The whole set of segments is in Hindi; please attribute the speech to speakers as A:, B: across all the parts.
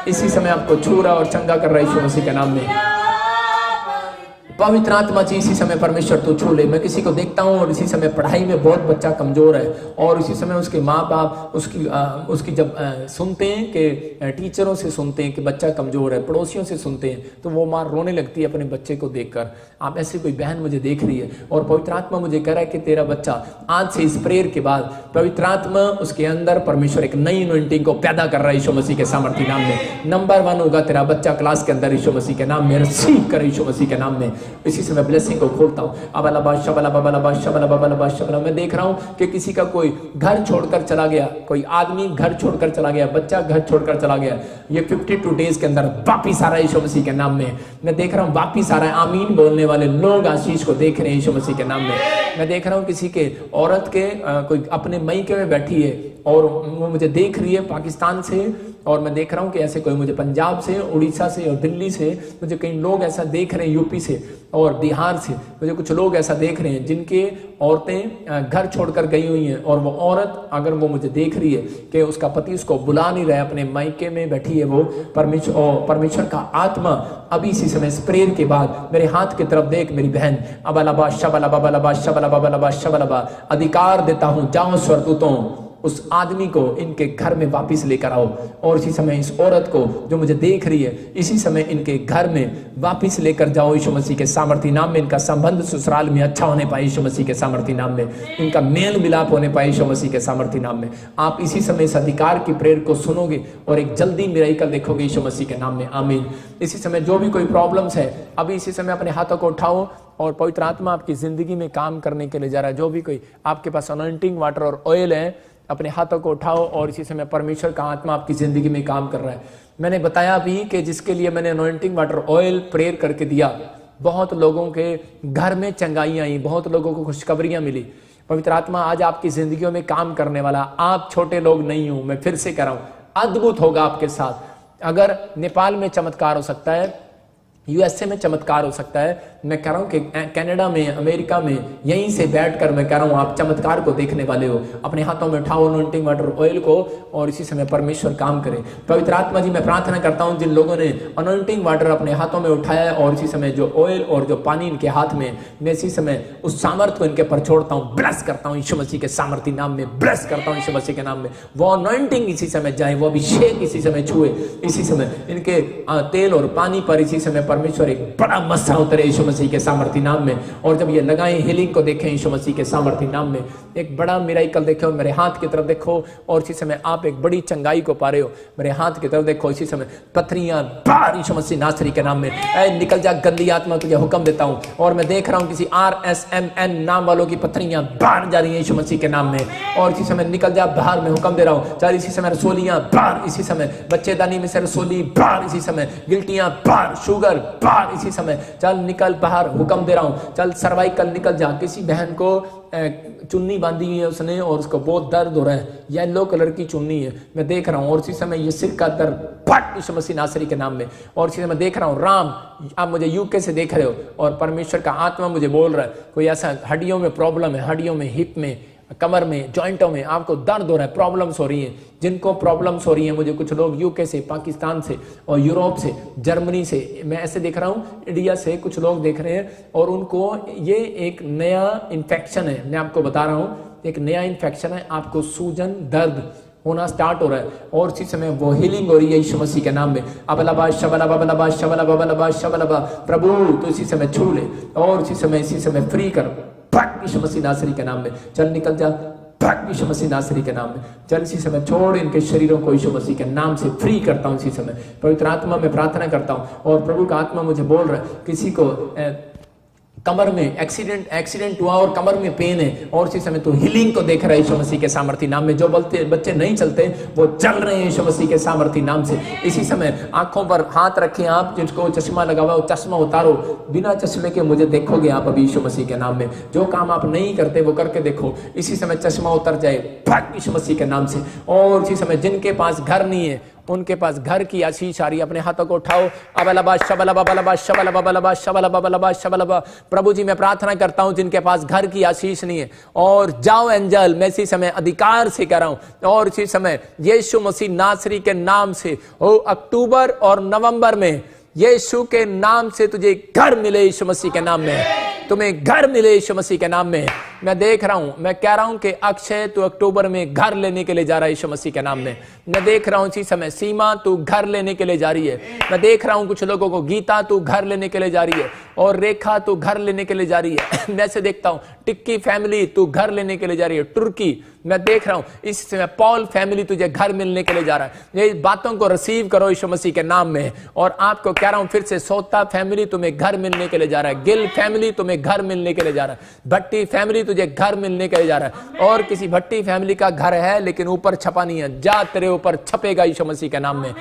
A: इसी समय आपको छू रहा और चंगा कर रहा है यीशु मसीह के नाम में। पवित्र आत्मा जी इसी समय परमेश्वर तू छू ले। मैं किसी को देखता हूँ और इसी समय पढ़ाई में बहुत बच्चा कमजोर है और इसी समय उसके माँ बाप उसकी जब सुनते हैं कि टीचरों से सुनते हैं कि बच्चा कमजोर है, पड़ोसियों से सुनते हैं, तो वो माँ रोने लगती है अपने बच्चे को देखकर। आप ऐसे कोई बहन मुझे देख रही है और पवित्र आत्मा मुझे कह रहा है कि तेरा बच्चा आज से इस प्रेयर के बाद पवित्र आत्मा उसके अंदर परमेश्वर एक नई अनॉइंटिंग को पैदा कर रहा है यीशु मसीह के सामर्थ्य नाम में। नंबर 1 होगा तेरा बच्चा क्लास के अंदर यीशु मसीह के नाम में। रिसीव कर यीशु मसीह के नाम में। इसी समय ब्लेसिंग को खोलता हूँ। मैं देख रहा हूँ कि किसी का कोई घर छोड़कर चला गया, कोई आदमी घर छोड़कर चला गया, बच्चा घर छोड़कर चला गया, ये 52 डेज के अंदर वापिस आ रहा है यीशु मसीह के नाम में। मैं देख रहा हूँ वापिस आ रहा है। आमीन बोलने वाले लोग आशीष को देख रहे हैं यीशु मसीह के नाम में। मैं देख रहा हूँ किसी के औरत के कोई अपने मैके में बैठी है और वो मुझे देख रही है पाकिस्तान से, और मैं देख रहा हूँ कि ऐसे कोई मुझे पंजाब से, उड़ीसा से और दिल्ली से, मुझे कई लोग ऐसा देख रहे हैं, यूपी से और बिहार से, मुझे कुछ लोग ऐसा देख रहे हैं जिनके औरतें घर छोड़कर गई हुई हैं। और वो औरत अगर वो मुझे देख रही है कि उसका पति उसको बुला नहीं रहा है, अपने मायके में बैठी है, वो परमेश्वर का आत्मा अभी इसी समय प्रेयर के बाद मेरे हाथ की तरफ देख मेरी बहन। अबलबा शबलबा बलबा शबलबा बलबा शबलबा, अधिकार देता हूँ, जाओ स्वर्गदूतों उस आदमी को इनके घर में वापस लेकर आओ। और इसी समय इस औरत को जो मुझे देख रही है, इसी समय इनके घर में वापस लेकर जाओ यीशु मसीह के सामर्थ्य नाम में। इनका संबंध ससुराल में अच्छा होने पाए यीशु मसीह के सामर्थ्य नाम में। इनका मेल मिलाप होने पाए यीशु मसीह के सामर्थ्य नाम में। आप इसी समय इस अधिकार की प्रेयर को सुनोगे और एक जल्दी मिराकल देखोगे यीशु मसीह के नाम में। आमीन। इसी समय जो भी कोई प्रॉब्लम्स है, अभी इसी समय अपने हाथों को उठाओ और पवित्र आत्मा आपकी जिंदगी में काम करने के लिए जा रहा है। जो भी कोई आपके पास अनॉइंटिंग वाटर और ऑयल है, अपने हाथों को उठाओ और इसी समय परमेश्वर का आत्मा आपकी जिंदगी में काम कर रहा है। मैंने बताया भी कि जिसके लिए मैंने अनॉइंटिंग वाटर ऑयल प्रेयर करके दिया, बहुत लोगों के घर में चंगाइयां आई, बहुत लोगों को खुशखबरियां मिली। पवित्र आत्मा आज आपकी जिंदगियों में काम करने वाला। आप छोटे लोग नहीं हो, मैं फिर से कह रहा हूं, अद्भुत होगा आपके साथ। अगर नेपाल में चमत्कार हो सकता है, यूएसए में चमत्कार हो सकता है, मैं कह रहा हूँ कि कनाडा में, अमेरिका में, यहीं से बैठकर मैं कह रहा हूँ आप चमत्कार को देखने वाले हो। अपने हाथों में उठाओ अनॉइंटिंग वाटर ऑयल को और इसी समय परमेश्वर काम करे। पवित्र आत्मा जी मैं प्रार्थना करता हूँ जिन लोगों ने अनॉइंटिंग वाटर अपने हाथों में उठाया है और इसी समय जो ऑयल और जो पानी इनके हाथ में, मैं इसी समय उस सामर्थ्य को इनके पर छोड़ता हूँ, ब्लेस करता हूँ यीशु मसीह के सामर्थ्य नाम में, ब्लेस करता हूँ यीशु मसीह के नाम में। वो अनॉइंटिंग इसी समय जाए, वो अभिषेक इसी समय छुए, इसी समय इनके तेल और पानी पर इसी समय परमेश्वर एक बड़ा मस्सा उतरे यीशु मसीह के सामर्थ्य नाम में। और जब ये लगाएं, हीलिंग को देखें यीशु मसीह के सामर्थ्य नाम में, एक बड़ा मिराकल देखो। मेरे हाथ की तरफ देखो और इसी समय आप एक बड़ी चंगाई को पा रहे हो। मेरे हाथ की तरफ देखो, इसी समय पथरियां बाहर यीशु मसीह नासरी के नाम में, ऐ निकल जा गंदी आत्मा, तुझे हुक्म देता हूं। और मैं देख रहा हूं किसी RSMN नाम वालों की पथरियां बाहर जा रही हैं यीशु मसीह के नाम में। और इसी समय निकल जा बाहर, मैं हुक्म दे रहा हूं। चल इसी समय रसोलियां बाहर, इसी समय बच्चेदानी में से रसोली बाहर, इसी समय गिल्टियां बाहर, शुगर बाहर, इसी समय चल निकल बाहर, हुक्म दे रहा हूं। चल सर्वाइकल निकल जा। किसी बहन को चुन्नी बांधी हुई है उसने और उसको बहुत दर्द हो रहा है, येलो कलर की चुन्नी है, मैं देख रहा हूं। और इसी समय ये सिर का दर्द फट यीशु मसीह नासरी के नाम में। और इसी समय देख रहा हूं राम, आप मुझे यूके से देख रहे हो और परमेश्वर का आत्मा मुझे बोल रहा है कोई ऐसा हड्डियों में प्रॉब्लम है, हड्डियों में, हिप में, कमर में, जॉइंटों में आपको दर्द हो रहा है, प्रॉब्लम्स हो रही हैं। जिनको प्रॉब्लम्स हो रही हैं, मुझे कुछ लोग यूके से, पाकिस्तान से और यूरोप से, जर्मनी से, मैं ऐसे देख रहा हूँ, इंडिया से कुछ लोग देख रहे हैं और उनको ये एक नया इन्फेक्शन है। मैं आपको बता रहा हूँ, एक नया इन्फेक्शन है, आपको सूजन, दर्द होना स्टार्ट हो रहा है और इसी समय वो हीलिंग हो रही है यीशु मसीह के नाम में। अबलबा शबलबा बलबा शबलबा बलबा शबलबा, प्रभु तो इसी समय छू ले और इसी समय फ्री कर यीशु मसीह नासरी के नाम में। चल निकल जा यीशु मसीह नासरी के नाम में। चल इसी समय छोड़ इनके शरीरों को यीशु मसीह के नाम से फ्री करता हूं। इसी समय पवित्र आत्मा में प्रार्थना करता हूं और प्रभु का आत्मा मुझे बोल रहा है किसी को कमर में एक्सीडेंट हुआ और कमर में पेन है और इसी समय तो हीलिंग को देख रहा है यीशु मसीह के सामर्थ्य नाम में। जो बच्चे नहीं चलते वो चल रहे हैं यीशु मसीह के सामर्थ्य नाम से। इसी समय आंखों पर हाथ रखें आप, जिसको चश्मा लगा हुआ चश्मा उतारो, बिना चश्मे के मुझे देखोगे आप अभी यीशु मसीह के नाम में। जो काम आप नहीं करते वो करके देखो, इसी समय चश्मा उतर जाए यीशु मसीह के नाम से। और इसी समय जिनके पास घर नहीं है उनके पास घर की आशीष आ रही है। अपने हाथों को उठाओ। अबलबा शबलबा बलबा शबलबा बलबा शबलबा बलबा शबलबा। प्रभु जी मैं प्रार्थना करता हूं जिनके पास घर की आशीष नहीं है, और जाओ एंजल, मैं इसी समय अधिकार से कह रहा हूं, और इसी समय यीशु मसीह नासरी के नाम से ओ अक्टूबर और नवंबर में यीशु के नाम से तुझे घर मिले, यीशु मसीह के नाम में तुम्हें घर मिले, यीशु मसीह के नाम में। मैं देख रहा हूं, मैं कह रहा हूं कि अक्षय तू अक्टूबर में घर लेने के लिए जा रहा है यीशु मसीह के नाम में। मैं देख रहा हूं इसी समय सीमा तू घर लेने के लिए जा रही है। मैं देख रहा हूं कुछ लोगों को, गीता तू घर लेने के लिए जा रही है, और रेखा तू घर लेने के लिए जा रही है। मैं से देखता हूं टिक्की फैमिली तू घर लेने के लिए जा रही है, तुर्की। मैं देख रहा हूं इस समय पॉल फैमिली तुझे घर मिलने के लिए जा रहा है। ये बातों को रिसीव करो यीशु मसीह के नाम में। और आपको कह रहा हूं फिर से, सोता फैमिली तुम्हें घर मिलने के लिए जा रहा है, गिल फैमिली तुम्हें घर मिलने के लिए जा रहा है, भट्टी फैमिली तुझे घर मिलने के लिए जा रहा है। और किसी भट्टी फैमिली का घर है लेकिन ऊपर छपा नहीं है, जा तेरे ऊपर छपेगा यीशु मसीह के नाम में।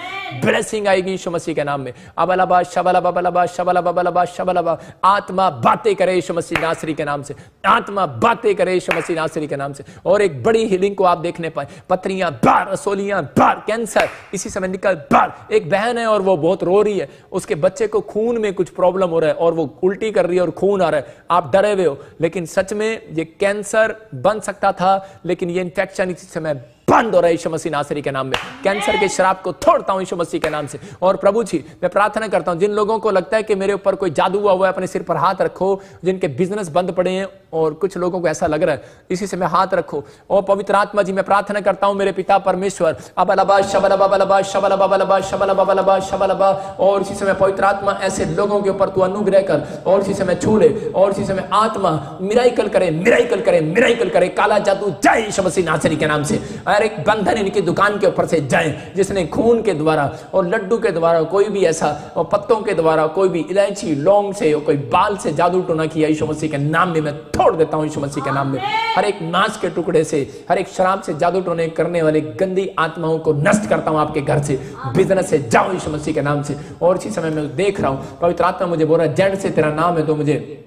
A: ब्लेसिंग आएगी यीशु मसीह के नाम में। अबलबा शबलबा बलबा शबलबा बलबा शबलबा। आत्मा बातें करे यीशु मसीह नासरी के नाम से, आत्मा बातें करे यीशु मसीह नासरी के नाम से। और एक बड़ी हीलिंग को आप देखने पाए, पथरियां बाहर, रसोलियां बाहर, कैंसर इसी समय निकल बाहर। एक बहन है और वो बहुत रो रही है, उसके बच्चे को खून में कुछ प्रॉब्लम हो रहा है और वो उल्टी कर रही है और खून आ रहा है। आप डरे हुए हो, लेकिन सच में ये कैंसर बन सकता था, लेकिन ये इन्फेक्शन इसी समय बंद हो रहा है यीशु मसीह नासरी के नाम में। कैंसर के श्राप को तोड़ता हूं यीशु मसीह के नाम से। और प्रभु जी मैं प्रार्थना करता हूं जिन लोगों को लगता है कि मेरे ऊपर कोई जादू हुआ हुआ है, अपने सिर पर हाथ रखो। जिनके बिजनेस बंद पड़े हैं और कुछ लोगों को ऐसा लग रहा है, इसी से मैं हाथ रखो। और पवित्र आत्मा जी मैं प्रार्थना करता हूं मेरे पिता परमेश्वर, अबलबा शबलबा बलबा शबलबा बलबा शबलबा बलबा शबलबा। और इसी समय पवित्र आत्मा ऐसे लोगों के ऊपर तू अनुग्रह कर, और इसी समय छू ले, और इसी समय आत्मा मिराइकल करे, मिराइकल करे, मिराइकल करे। काला जादू जाए यीशु मसीह नासरी के नाम से। और एक बंधन इनकी दुकान के ऊपर से जाए, जिसने खून के द्वारा और लड्डू के द्वारा, कोई भी ऐसा, और पत्तों के द्वारा, कोई भी इलायची लौंग से, कोई बाल से जादू टोना किया यीशु मसीह के नाम में मैं तोड़ देता हूं यीशु मसीह के नाम में। हर एक मांस के टुकड़े से, हर एक शराब से जादू टोने करने वाले गंदी आत्माओं को नष्ट करता हूं आपके घर से, बिजनेस से जाओ यीशु मसीह के नाम से। और इसी समय मैं देख रहा हूं पवित्र आत्मा मुझे बोल रहा है, जेड से तेरा नाम है, तो मुझे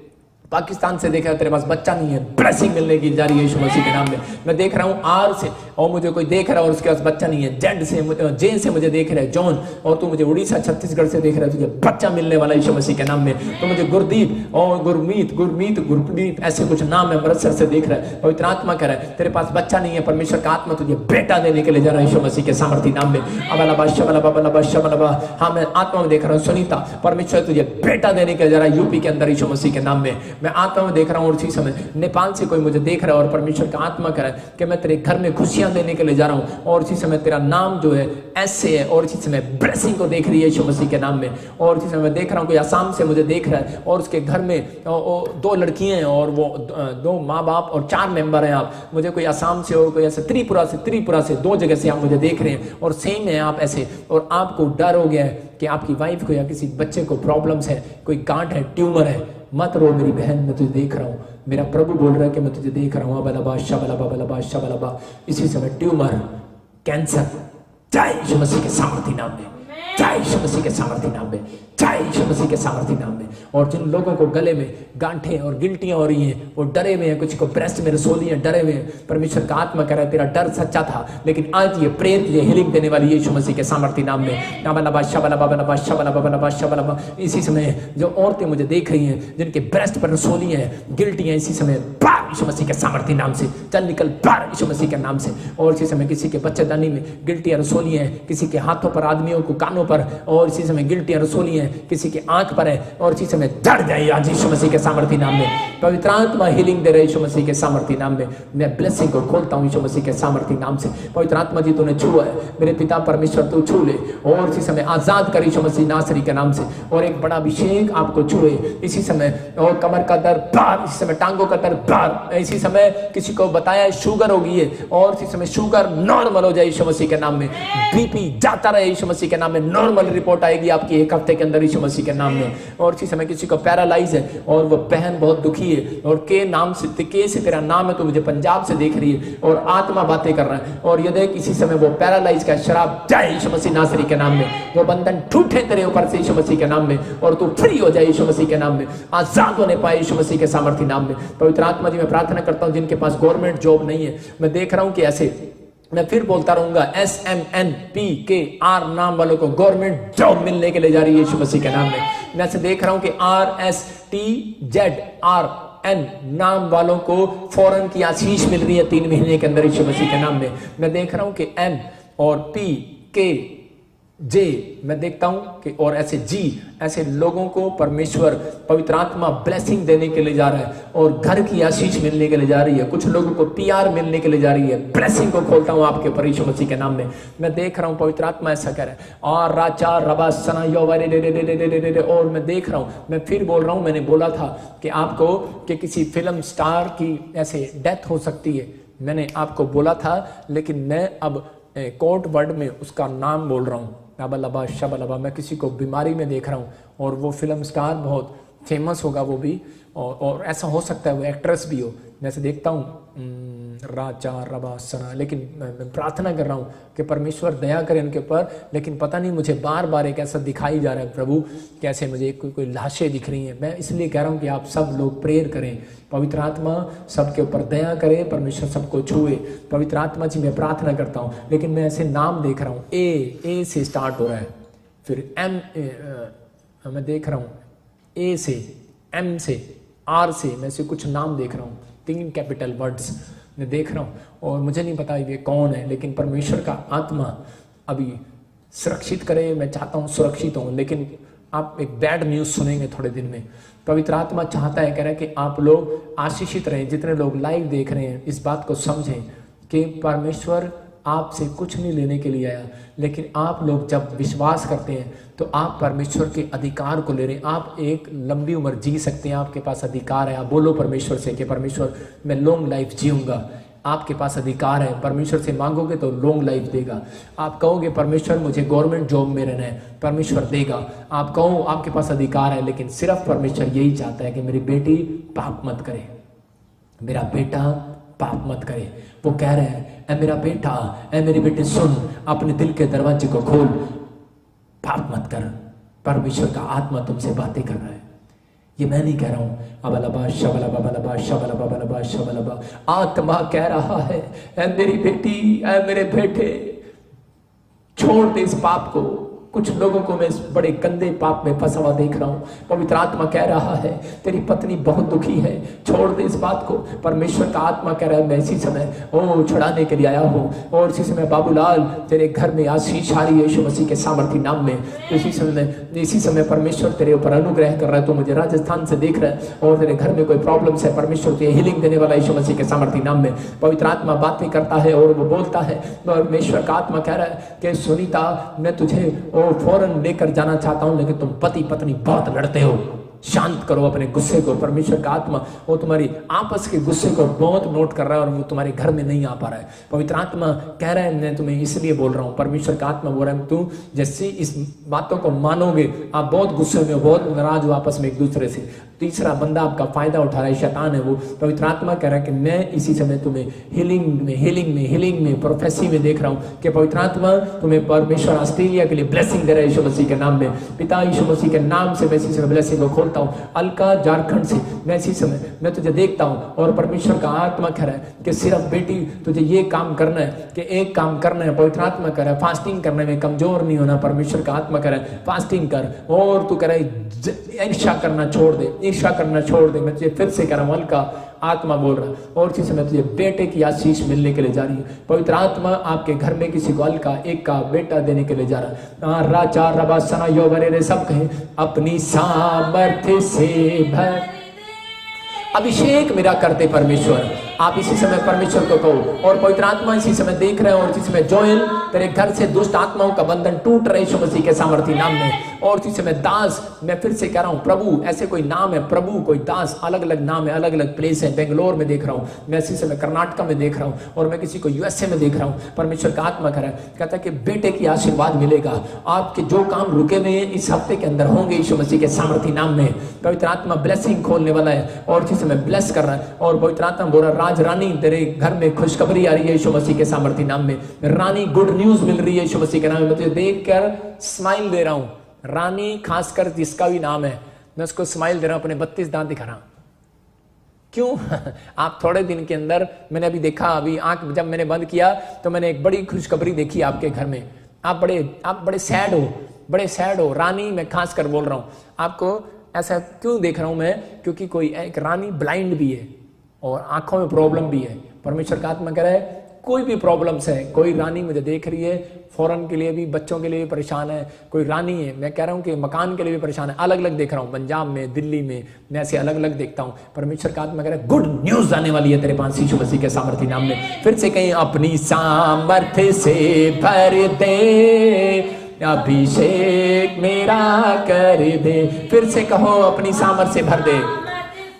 A: पाकिस्तान से देखा तेरे पास बच्चा नहीं है, ब्लेसिंग मिलने की जा रही है यीशु मसीह के नाम में। मैं देख रहा हूं आर से, और मुझे कोई देख रहा है और उसके पास बच्चा नहीं है। जेड से, जे से मुझे देख रहा है जॉन, और तू मुझे उड़ीसा छत्तीसगढ़ से देख रहा है, तुझे बच्चा मिलने वाला यीशु मसीह के नाम में। तो मुझे गुरदीप और गुरमीत ऐसे कुछ नाम है, अमृतसर से देख रहा है। पवित्र आत्मा कह रहा है तेरे पास बच्चा नहीं है, परमेश्वर का आत्मा तुझे बेटा देने के लिए जा रहा है यीशु मसीह के सामर्थी नाम में। अबलबा शबलबा बलबा शबलबा। हाँ मैं आत्मा में देख रहा हूँ सुनीता, परमेश्वर तुझे बेटा देने के लिए जा रहा है यूपी के अंदर यीशु मसीह के नाम में। मैं आत्मा में देख रहा हूं। और इसी समय नेपाल से कोई मुझे देख रहा है और परमेश्वर का आत्मा कह रहा है कि मैं तेरे घर में खुशियां देने के लिए जा रहा हूं। और इसी समय तेरा नाम जो है ऐसे है, और इसी समय ब्लेसिंग को देख रही है यीशु मसीह के नाम में। और इसी समय मैं देख रहा हूं कोई असम से मुझे देख रहा है और उसके घर में 2 लड़कियां हैं और वो 2 माँ बाप और 4 मेंबर हैं। आप मुझे कोई असम से और कोई ऐसे त्रिपुरा से 2 जगह से आप मुझे देख रहे हैं और सेम है आप ऐसे, और आपको डर हो गया है कि आपकी वाइफ को या किसी बच्चे को प्रॉब्लम्स है, कोई गांठ है, ट्यूमर है। मत रो मेरी बहन, मैं तुझे देख रहा हूं। मेरा प्रभु बोल रहा है कि मैं तुझे देख रहा हूं। अबलबा शबलबा बलबा शबलबा। इसी समय ट्यूमर, कैंसर, जय यीशु मसीह के सामर्थी नाम में, जय यीशु मसीह के सामर्थी नाम में, जय यीशु मसीह के सामर्थी नाम में। और जिन लोगों को गले में गांठें और गिल्टियां हो रही हैं, वो डरे हुए हैं, कुछ को ब्रेस्ट में रसोलियां डरे हुए हैं, परमेश्वर का आत्मा कह रहा है तेरा डर सच्चा था, लेकिन आज ये प्रेयर तुझे हीलिंग देने वाली यीशु मसीह के सामर्थी नाम में। अबलबा शबलबा बलबा शबलबा बलबा शबलबा। इसी समय जो औरतें मुझे देख रही हैं जिनके ब्रेस्ट पर रसोलियां हैं, गिल्टियां, इसी समय बाहर यीशु मसीह के सामर्थी नाम से चल निकल बाहर यीशु मसीह के नाम से। और इसी समय किसी के बच्चेदानी में गिल्टियां रसोलियां हैं, किसी के हाथों पर, आदमियों को कानों पर, और इसी समय गिल्टियां रसोलियां हैं, किसी के आंख पर है, और इसी समय जड़ जाए आज यीशु मसीह के सामर्थी नाम में। पवित्र आत्मा हीलिंग दे रहे यीशु मसीह के सामर्थी नाम में। मैं ब्लेसिंग को खोलता हूं यीशु मसीह के सामर्थी नाम से। पवित्र आत्मा जी तूने छुआ है, मेरे पिता परमेश्वर तू छू ले, और इसी समय आजाद कर यीशु मसीह नासरी के नाम से। और एक बड़ा अभिषेक आपको छुए इसी समय, और कमर का दर्द बाहर, इसी समय टांगों का दर्द बाहर। इसी समय किसी को बताया शुगर हो गई है, और इसी समय शुगर नॉर्मल हो जाए यीशु मसीह के नाम में। बीपी जाता रहे यीशु मसीह के नाम में, नॉर्मल रिपोर्ट आएगी आपकी 1 हफ्ते के अंदर यीशु मसीह के नाम में। और इसी समय किसी को पैरालाइज है और वो बहन बहुत दुखी है, और के नाम से, के से तेरा नाम है, तो मुझे पंजाब से देख रही है और आत्मा बातें कर रहा है। और ये देख इसी समय वो पैरालाइज का शराब जाए यीशु मसीह नासरी के नाम में। वो बंधन टूटे तेरे ऊपर से यीशु मसीह के नाम में, और तू फ्री हो जाए यीशु मसीह के नाम में, आजाद होने पाए यीशु मसीह के सामर्थी नाम में। पवित्र आत्मा जी मैं प्रार्थना करता हूँ जिनके पास गवर्नमेंट जॉब नहीं है, मैं देख रहा हूँ कि ऐसे मैं फिर बोलता रहूंगा, SMNPKR नाम वालों को गवर्नमेंट जॉब मिलने के लिए जा रही है यीशु मसीह के नाम में। मैं ऐसे देख रहा हूं कि RSTZRN नाम वालों को फौरन की आशीष मिल रही है 3 महीने के अंदर यीशु मसीह के नाम में। मैं देख रहा हूं कि M और PK J मैं देखता हूं कि और ऐसे G, ऐसे लोगों को परमेश्वर पवित्र आत्मा ब्लेसिंग देने के लिए जा रहा है और घर की आशीष मिलने के लिए जा रही है। कुछ लोगों को PR मिलने के लिए जा रही है। ब्लेसिंग को खोलता हूं आपके ऊपर यीशु मसीह के नाम में। मैं देख रहा हूं पवित्र आत्मा ऐसा कह रहा है, और राचा रबा सना योवारे दे। और मैं देख रहा हूं, मैं फिर बोल रहा हूं, मैंने बोला था कि आपको कि किसी फिल्म स्टार की ऐसे डेथ हो सकती है, मैंने आपको बोला था, लेकिन मैं अब कोर्ट वर्ड में उसका नाम बोल रहा हूं, अबलबा शबलबा। मैं किसी को बीमारी में देख रहा हूँ और वो फिल्म स्टार बहुत फेमस होगा वो भी, और ऐसा हो सकता है वो एक्ट्रेस भी हो। मैं से देखता हूँ राजा रबा सना, लेकिन मैं प्रार्थना कर रहा हूँ कि परमेश्वर दया करे उनके ऊपर। लेकिन पता नहीं मुझे बार बार एक ऐसा दिखाई जा रहा है प्रभु, कैसे मुझे कोई लाशें दिख रही हैं। मैं इसलिए कह रहा हूँ कि आप सब लोग प्रेयर करें, पवित्र आत्मा सबके ऊपर दया करे, परमेश्वर सबको छुए। पवित्र आत्मा जी मैं प्रार्थना करता हूँ। लेकिन मैं ऐसे नाम देख रहा हूँ, ए से स्टार्ट हो रहा है, फिर M मैं देख रहा हूँ A से, M से, R से, मैं से कुछ नाम देख रहा हूँ, 3 कैपिटल वर्ड्स मैं देख रहा हूँ और मुझे नहीं पता ये कौन है। लेकिन परमेश्वर का आत्मा अभी सुरक्षित करे। मैं चाहता हूँ सुरक्षित हूँ, लेकिन आप एक बैड न्यूज़ सुनेंगे थोड़े दिन में। पवित्र आत्मा चाहता है, कह रहा है कि आप लोग आशीषित रहें। जितने लोग लाइव देख रहे हैं इस बात को समझें कि परमेश्वर आपसे कुछ नहीं लेने के लिए आया, लेकिन आप लोग जब विश्वास करते हैं तो आप परमेश्वर के अधिकार को ले रहे हैं। आप एक लंबी उम्र जी सकते हैं, आपके पास अधिकार है। आप बोलो परमेश्वर से कि परमेश्वर मैं लॉन्ग लाइफ जीऊंगा। आपके पास अधिकार है, परमेश्वर से मांगोगे तो लॉन्ग लाइफ देगा। आप कहोगे परमेश्वर मुझे गवर्नमेंट जॉब में रहना है, परमेश्वर देगा। आप कहो आपके पास अधिकार है, लेकिन सिर्फ परमेश्वर यही चाहता है कि मेरी बेटी पाप मत करे, मेरा बेटा पाप मत करे। वो कह रहे हैं, ऐ मेरा बेटा, ऐ मेरी बेटी सुन, अपने दिल के दरवाजे को खोल, पाप मत कर। परमेश्वर का आत्मा तुमसे बातें कर रहा है। ये मैं नहीं कह रहा हूं। अबलबा शबलबा बलबा शबलबा बलबा शबलबा, आत्मा कह रहा है, ऐ मेरी बेटी, ऐ मेरे बेटे, छोड़ दे इस पाप को। कुछ लोगों को मैं बड़े गंदे पाप में फंसा हुआ देख रहा हूँ। पवित्र आत्मा कह रहा है तेरी पत्नी बहुत दुखी है, छोड़ दे इस बात को। परमेश्वर का आत्मा कह रहा है मैं इसी समय छुड़ाने के लिए आया हूँ। और इसी समय बाबूलाल तेरे घर में आशीष आ रही है यीशु मसीह के सामर्थी नाम में। इसी समय परमेश्वर तेरे ऊपर अनुग्रह कर रहा है। तो मुझे राजस्थान से देख रहा है और तेरे घर में कोई प्रॉब्लम है, परमेश्वर तुझे हीलिंग देने वाला यीशु मसीह के सामर्थी नाम में। पवित्र आत्मा बातें करता है और वो बोलता है। परमेश्वर का आत्मा कह रहा है कि सुनीता मैं तुझे फौरन लेकर जाना चाहता हूं, लेकिन तुम पति पत्नी बहुत लड़ते हो, शांत करो अपने गुस्से को। परमेश्वर का आत्मा वो तुम्हारी आपस के गुस्से को बहुत नोट कर रहा है और वो तुम्हारे घर में नहीं आ पा रहा है। पवित्र आत्मा कह रहा है मैं तुम्हें इसलिए बोल रहा हूँ। परमेश्वर का आत्मा बोल रहा है तू जैसे इस बातों को मानोगे, आप बहुत गुस्से में हो, बहुत नाराज हो आपस में एक दूसरे से, तीसरा बंदा आपका फायदा उठा रहा है, शैतान है वो। पवित्र आत्मा कह रहा है कि मैं इसी समय तुम्हें हीलिंग में प्रोफेसी में देख रहा हूँ कि पवित्र आत्मा तुम्हें परमेश्वर ऑस्ट्रेलिया के लिए ब्लेसिंग दे रहा है यीशु मसीह के नाम में। पिता यीशु मसीह के नाम से मैं इसी समय ब्लेसिंग को खोलता हूँ। अलका झारखंड से मैं इसी समय मैं तुझे देखता हूँ और परमेश्वर का आत्मा कह रहा है कि सिर्फ बेटी तुझे ये काम करना है कि एक काम करना है। पवित्र आत्मा कह रहा है फास्टिंग करने में कमजोर नहीं होना। परमेश्वर का आत्मा कह रहा है फास्टिंग कर और तू कह रहा है ईर्ष्या करना छोड़ दे, ईर्ष्या करना छोड़ दे। मैं तुझे फिर से कह रहा हूँ, अलका आत्मा बोल रहा है और इसी समय तुझे बेटे की आशीष मिलने के लिए जा रही है। पवित्र आत्मा आपके घर में किसी को अलका एक का बेटा देने के लिए जा रहा है। राजा रबा सना यो बरे सब कहें अपनी सामर्थ्य से भर अभिषेक मेरा करते परमेश्वर। आप इसी समय परमेश्वर को कहो और पवित्र आत्मा इसी समय देख रहे हैं और इसी समय जोएल तेरे घर से दुष्ट आत्माओं का बंधन टूट रहे यीशु मसीह के सामर्थी नाम में। और इसी समय दास मैं फिर से कह रहा हूँ प्रभु ऐसे कोई नाम है, प्रभु कोई दास, अलग अलग नाम है, अलग अलग प्लेस है। बेंगलोर में देख रहा हूँ, मैं इसी समय कर्नाटका में देख रहा हूँ और मैं किसी को यूएसए में देख रहा हूँ। परमेश्वर का आत्मा कह रहा है, कहता है कि बेटे की आशीर्वाद मिलेगा। आपके जो काम रुके हुए हैं इस हफ्ते के अंदर होंगे यीशु मसीह के सामर्थी नाम में। पवित्र आत्मा ब्लेसिंग खोलने वाला है और इसी समय ब्लेस कर रहा है। और पवित्र आत्मा बोल रहा है राज रानी तेरे घर में खुशखबरी आ रही है यीशु मसीह के सामर्थी नाम में। रानी गुड न्यूज मिल रही है यीशु मसीह के नाम में। मैं तुझे देखकर स्माइल दे रहा हूं। रानी खासकर जिसका भी नाम है मैं उसको स्माइल दे रहा हूं, अपने 32 दांत दिखा रहा हूं। क्यों? आप थोड़े दिन के अंदर, मैंने अभी देखा, अभी आंख जब मैंने बंद किया तो मैंने एक बड़ी खुशखबरी देखी आपके घर में। आप बड़े सैड हो रानी, मैं खास कर बोल रहा हूं आपको। ऐसा क्यों देख रहा हूं मैं? क्योंकि कोई एक रानी ब्लाइंड भी है और आंखों में प्रॉब्लम भी है। परमेश्वर का आत्मा कह रहा है कोई भी प्रॉब्लम्स है, कोई रानी मुझे देख रही है, फॉरेन के लिए भी, बच्चों के लिए भी परेशान है, कोई रानी है, मैं कह रहा हूं कि मकान के लिए भी परेशान है, अलग अलग देख रहा हूं, पंजाब में, दिल्ली में, मैं ऐसे अलग अलग देखता हूं। परमेश्वर का आत्मा कह रहा है गुड न्यूज आने वाली है तेरे पास यीशु मसीह के सामर्थ्य नाम में। फिर से कहीं अपनी सामर्थ्य से भर दे, अभिषेक मेरा कर दे। फिर से कहो अपनी सामर्थ्य से भर दे,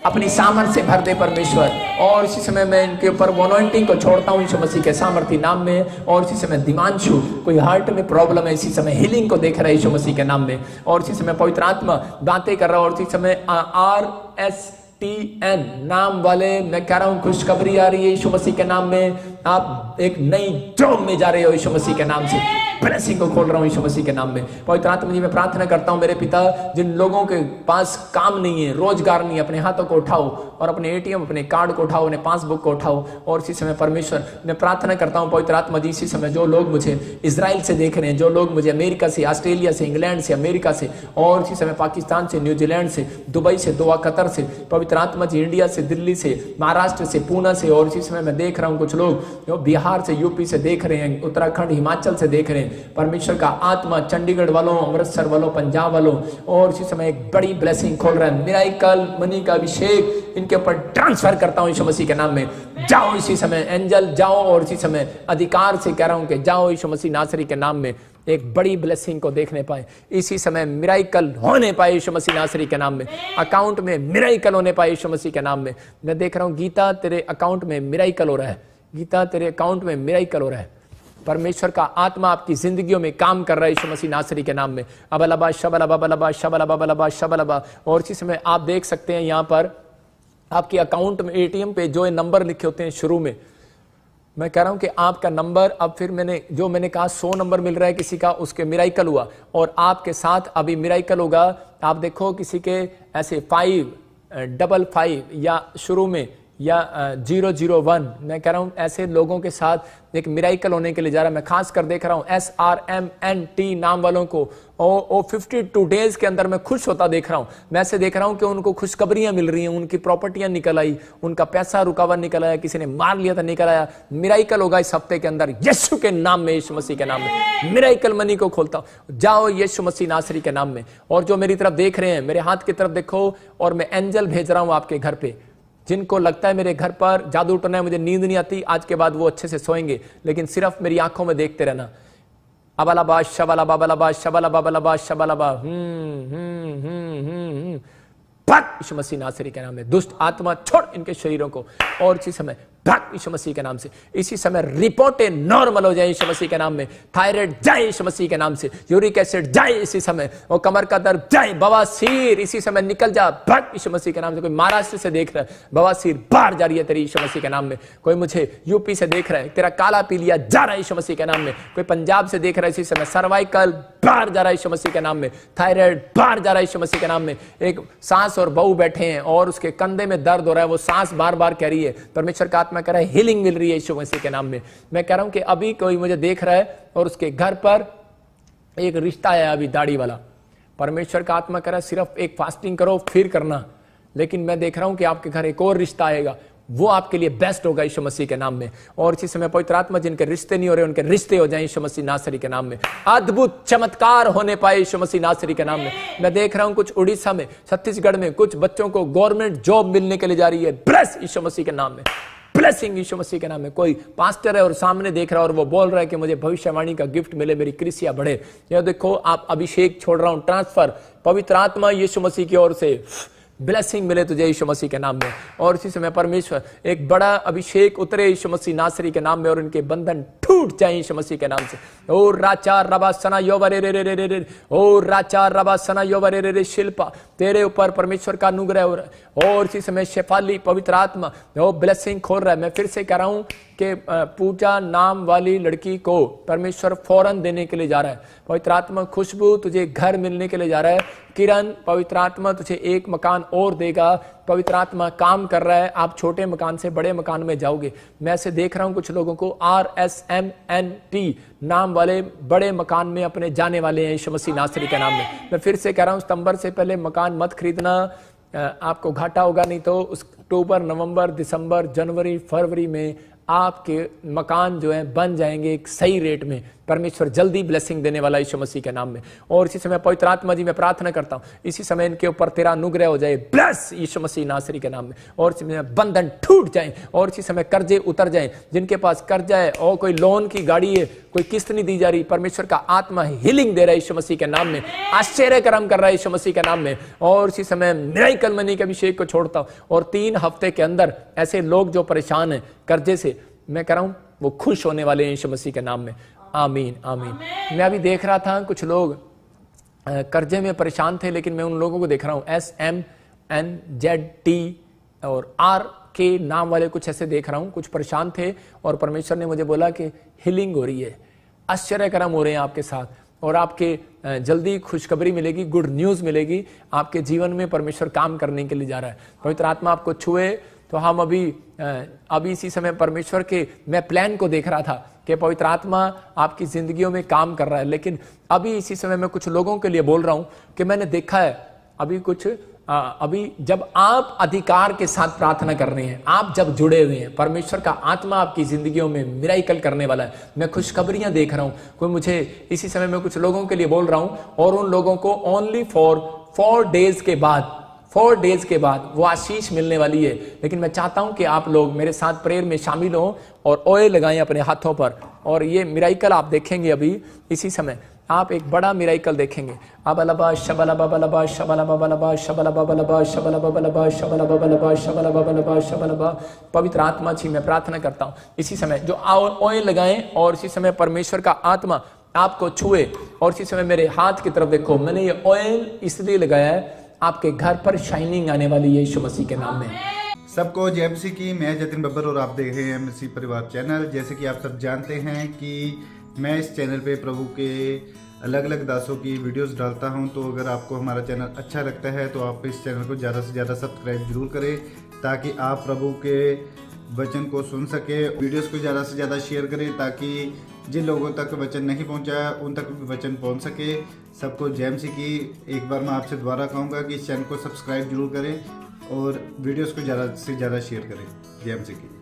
A: अपनी सामर्थ्य से भर दे परमेश्वर। और इसी समय मैं इनके ऊपर अनॉइंटिंग को छोड़ता हूं यीशु मसीह के सामर्थ्य नाम में। और इसी समय दिमांशु, कोई हार्ट में प्रॉब्लम है, इसी समय हीलिंग को देख रहा है यीशु मसीह के नाम में। और इसी समय पवित्र आत्मा बातें कर रहा है। और इसी समय RSTN नाम वाले, मैं कह रहा हूं खुशखबरी आ रही है यीशु मसीह के नाम में। आप एक नई जॉब में जा रहे हो यीशु मसीह के नाम से। ब्लेसिंग को खोल रहा हूं यीशु मसीह के नाम में। पवित्र आत्मा जी, मैं प्रार्थना करता हूं मेरे पिता, जिन लोगों के पास काम नहीं है, रोजगार नहीं है, अपने हाथों को उठाओ और अपने ATM, अपने कार्ड को उठाओ, अपने पासबुक को उठाओ। और इसी समय परमेश्वर, मैं प्रार्थना करता हूं पवित्र आत्मा जी, इसी समय जो लोग मुझे इजराइल से देख रहे हैं, जो लोग मुझे अमेरिका से, ऑस्ट्रेलिया से, इंग्लैंड से, अमेरिका से, और इसी समय पाकिस्तान से, न्यूजीलैंड से, दुबई से, दोहा कतर से, पवित्र आत्मा जी, इंडिया से, दिल्ली से, महाराष्ट्र से, पूना से, और इसी समय मैं देख रहा हूं कुछ लोग जो बिहार से, यूपी से देख रहे हैं, उत्तराखंड, हिमाचल से देख रहे हैं। परमेश्वर का आत्मा चंडीगढ़ वालों, अमृतसर वालों, पंजाब वालों, और इसी समय एक बड़ी ब्लेसिंग खोल रहा है। मिराकल मनी का अभिषेक इनके ऊपर ट्रांसफर करता हूं यीशु मसीह के नाम में। जाओ इसी समय एंजल, जाओ, और इसी समय अधिकार से कह रहा हूं कि जाओ यीशु मसीह नासरी के नाम में। एक बड़ी ब्लेसिंग को देखने पाए, इसी समय मिराकल होने पाए यीशु मसीह नासरी के नाम में। अकाउंट में मिराकल होने पाए यीशु मसीह के नाम में। मैं देख रहा हूं गीता, तेरे अकाउंट में मिराकल हो रहा है। गीता, तेरे अकाउंट में मिराकल हो रहा है। परमेश्वर का आत्मा आपकी जिंदगियों में काम कर रहा है यीशु मसीह नासरी के नाम में। अबलबा शबलबा बलबा शबलबा बलबा शबलबा। और इसी समय आप देख सकते हैं यहाँ पर आपके अकाउंट में, ATM पे जो नंबर लिखे होते हैं शुरू में, मैं कह रहा हूं कि आपका नंबर, अब फिर मैंने कहा 100 नंबर मिल रहा है किसी का, उसके मिराकल हुआ। और आपके साथ अभी मिराकल होगा। आप देखो किसी के ऐसे 555 या शुरू में, या 001, मैं कह रहा हूं ऐसे लोगों के साथ एक मिराकल होने के लिए जा रहा है। मैं खास कर देख रहा हूं SRMNT नाम वालों को, और 52 डेज के अंदर मैं खुश होता देख रहा हूं। मैं ऐसे देख रहा हूं कि उनको खुशखबरियां मिल रही हैं, उनकी प्रॉपर्टियां निकल आई, उनका पैसा रुका हुआ निकल आया, किसी ने मार लिया था निकल आया। मिराकल होगा इस हफ्ते के अंदर यीशु के नाम में, यीशु मसीह के नाम में। मिराकल मनी को खोलता हूं, जाओ यीशु मसीह नासरी के नाम में। और जो मेरी तरफ देख रहे हैं, मेरे हाथ की तरफ देखो, और मैं एंजल भेज रहा हूं आपके घर पे। जिनको लगता है मेरे घर पर जादू टोना है, मुझे नींद नहीं आती, आज के बाद वो अच्छे से सोएंगे, लेकिन सिर्फ मेरी आंखों में देखते रहना। अबलबा शबलबा बलबा शबलबा बलबा शबलबा। भाग यीशु मसीह नासरी के नाम में। दुष्ट आत्मा छोड़ इनके शरीरों को, और इसी समय भाग यीशु मसीह के नाम से। इसी समय रिपोर्टें नॉर्मल हो जाए यीशु मसीह के नाम में। थायराइड जाए यीशु मसीह के नाम से, यूरिक एसिड जाए इसी समय, और कमर का दर्द जाए, बवासीर इसी समय निकल जा, भाग यीशु मसीह के नाम से। कोई महाराष्ट्र से देख रहा है, बवासीर बाहर जा रही है तेरी यीशु मसीह के नाम में। कोई मुझे यूपी से देख रहा है, तेरा काला पीलिया जा रहा है यीशु मसीह के नाम में। कोई पंजाब से देख रहा है इसी समय, सर्वाइकल बाहर जा रहा है यीशु मसीह के नाम में। थायराइड बाहर जा रहा है यीशु मसीह के नाम में। एक सास और बहू बैठे हैं और उसके कंधे में दर्द हो रहा है, वो सांस बार बार कह रही है। परमेश्वर का आत्मा कह रहा है हीलिंग मिल रही है यीशु मसीह के नाम में। मैं कह रहा हूं कि अभी कोई मुझे देख रहा है और उसके घर पर एक रिश्ता आया अभी दाढ़ी वाला। परमेश्वर का आत्मा कह रहा है सिर्फ एक फास्टिंग करो फिर करना, लेकिन मैं देख रहा हूं कि आपके घर एक और रिश्ता आएगा, वो आपके लिए बेस्ट होगा यीशु मसीह के नाम में। और इसी समय पवित्र आत्मा जिनके रिश्ते नहीं हो रहे उनके रिश्ते हो जाए यीशु मसीह नासरी के नाम में। अद्भुत चमत्कार होने पाए यीशु मसीह नासरी के नाम में। मैं देख रहा हूं कुछ उड़ीसा में, छत्तीसगढ़ में कुछ बच्चों को गवर्नमेंट जॉब मिलने के लिए जा रही है। ब्लेस यीशु मसीह के नाम में, ब्लेसिंग यीशु मसीह के नाम में। कोई पास्टर है और सामने देख रहा है और वो बोल रहा है कि मुझे भविष्यवाणी का गिफ्ट मिले, मेरी कृषिया बढ़े। यह देखो आप अभिषेक छोड़ रहा हूं, ट्रांसफर पवित्र आत्मा यीशु मसीह की ओर से ब्लेसिंग मिले तुझे यीशु मसीह के नाम में। और इसी समय परमेश्वर एक बड़ा अभिषेक उतरे यीशु मसीह नासरी के नाम में, और उनके बंधन टूट जाए यीशु मसीह के नाम से। ओ राचा रबा सना योवरे रे रे रे रे रे, ओ राचा रबा सना योवरे रे रे। शिल्पा तेरे ऊपर परमेश्वर का अनुग्रह हो रहा है। और इसी समय शेफाली पवित्र आत्मा वो ब्लेसिंग खोल रहा है। मैं फिर से कह रहा हूं कि पूजा नाम वाली लड़की को परमेश्वर फौरन देने के लिए जा रहा है। पवित्र आत्मा खुशबू तुझे घर मिलने के लिए जा रहा है। किरण पवित्र आत्मा तुझे एक मकान और देगा। पवित्र आत्मा काम कर रहा है, आप छोटे मकान से बड़े मकान में जाओगे। मैं ऐसे देख रहा हूं कुछ लोगों को RSMNT नाम वाले बड़े मकान में अपने जाने वाले हैं यीशु मसीह नासरी के नाम में। मैं फिर से कह रहा हूं, सितंबर से पहले मकान मत खरीदना, आपको घाटा होगा। नहीं तो अक्टूबर, नवंबर, दिसंबर, जनवरी, फरवरी में आपके मकान जो है बन जाएंगे एक सही रेट में। परमेश्वर जल्दी ब्लेसिंग देने वाला यीशु मसीह के नाम में। और इसी समय पवित्र आत्मा जी मैं प्रार्थना करता हूँ, इसी समय इनके ऊपर तेरा अनुग्रह हो जाए, ब्लेस यीशु मसीह नासरी के नाम में। और इसी समय बंधन टूट जाए और इसी समय कर्जे उतर जाए। जिनके पास कर्जा है और कोई लोन की गाड़ी है, कोई किस्त नहीं दी जा रही, परमेश्वर का आत्मा हीलिंग दे रहा है यीशु मसीह के नाम में, आश्चर्य कर्म कर रहा है यीशु मसीह के नाम में। और इसी समय मिरेकल मनी के अभिषेक को छोड़ता हूँ और 3 हफ्ते के अंदर ऐसे लोग जो परेशान हैं कर्जे से, मैं कह रहा हूं वो खुश होने वाले हैं यीशु मसीह के नाम में। आमीन आमीन। मैं अभी देख रहा था कुछ लोग कर्जे में परेशान थे, लेकिन मैं उन लोगों को देख रहा हूं SMNZT और RK नाम वाले कुछ ऐसे देख रहा हूं, कुछ परेशान थे और परमेश्वर ने मुझे बोला कि हीलिंग हो रही है, आश्चर्य कर्म हो रहे हैं आपके साथ और आपके जल्दी खुशखबरी मिलेगी, गुड न्यूज मिलेगी। आपके जीवन में परमेश्वर काम करने के लिए जा रहा है। पवित्र आत्मा आपको छुए तो हम अभी इसी समय परमेश्वर के मैं प्लान को देख रहा था कि पवित्र आत्मा आपकी जिंदगियों में काम कर रहा है। लेकिन अभी इसी समय मैं कुछ लोगों के लिए बोल रहा हूं कि मैंने देखा है अभी जब आप अधिकार के साथ प्रार्थना कर रहे हैं, आप जब जुड़े हुए हैं, परमेश्वर का आत्मा आपकी जिंदगियों में मिराकल करने वाला है। मैं खुशखबरियां देख रहा हूं। कोई मुझे इसी समय मैं कुछ लोगों के लिए बोल रहा हूं और उन लोगों को ओनली फॉर 4 डेज के बाद वो आशीष मिलने वाली है। लेकिन मैं चाहता हूं कि आप लोग मेरे साथ प्रेयर में शामिल हो और ऑयल लगाएं अपने हाथों पर और ये मिराकल आप देखेंगे। अभी इसी समय आप एक बड़ा मिराकल देखेंगे। अबलबा शबलबा बलबा शबलबा बलबा शबलबा बलबा शबलबा बलबा शबलबा बलबा शबलबा बलबा शबलबा। पवित्र आत्मा जी मैं प्रार्थना करता हूं इसी समय जो ऑयल लगाएं और इसी समय परमेश्वर का आत्मा आपको छुए। और इसी समय मेरे हाथ की तरफ देखो, मैंने ये ऑयल इसलिए लगाया है, आपके घर पर शाइनिंग आने वाली है यीशु मसीह के नाम में।
B: सबको जय मसीह की। मैं जतिन बब्बर और आप देख रहे हैं मसीह परिवार चैनल। जैसे कि आप सब जानते हैं कि मैं इस चैनल पे प्रभु के अलग अलग दासों की वीडियोस डालता हूं, तो अगर आपको हमारा चैनल अच्छा लगता है तो आप इस चैनल को ज़्यादा से ज़्यादा सब्सक्राइब जरूर करें ताकि आप प्रभु के वचन को सुन सके। वीडियोस को ज़्यादा से ज़्यादा शेयर करें ताकि जिन लोगों तक वचन नहीं पहुंचा उन तक भी वचन पहुंच सके। सबको जय मसीह की। एक बार मैं आपसे दोबारा कहूँगा कि इस चैनल को सब्सक्राइब जरूर करें और वीडियोस को ज़्यादा से ज़्यादा शेयर करें। जय मसीह की।